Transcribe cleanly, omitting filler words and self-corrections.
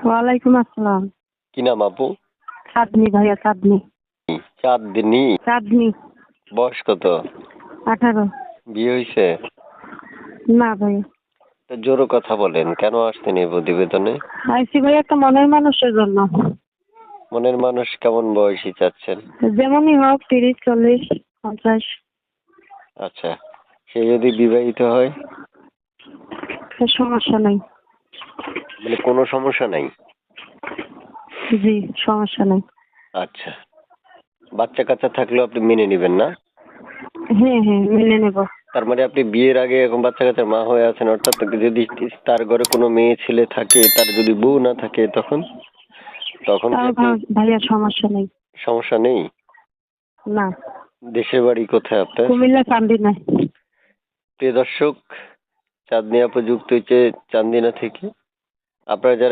ওয়ালাইকুম আসসালাম। কি নাম আপু? চাঁদনি ভাইয়া, চাঁদনি। চাঁদনি। চাঁদনি। বয়স কত? 18। বিয়ে হয়েছে? না ভাইয়া। তো জোরে কথা বলেন, কেন আসছেন এই প্রতিবেদনে? আইসি ভাইয়া একটা মনের মানুষের জন্য। মনের মানুষ কেমন বয়সী চাচ্ছেন? যেমনই হোক, 30, 40, 50। আচ্ছা, সে যদি বিবাহিত হয়? সমস্যা নাই। মানে কোনো সমস্যা নাই? জি, সমস্যা নাই। আচ্ছা, বাচ্চা কাচ্চা থাকলেও আপনি মেনে নেবেন না? হ্যাঁ হ্যাঁ, মেনে নেব। তার মানে আপনি বিয়ের আগে এখন বাচ্চা কাচ্চার মা হয়ে আছেন, অর্থাৎ যদি তার ঘরে কোনো মেয়ে ছেলে থাকে, তার যদি বউ না থাকে, তখন তখন কি তাও আপনি? ভাইয়া সমস্যা নেই। সমস্যা নেই? না। দেশের বাড়ি কোথায় আপনার? কুমিল্লা চান্দিনা। প্রিয় দর্শক, চাঁদনি আপু যুক্ত হয়েছে চান্দিনা থেকে। আপনারা যারা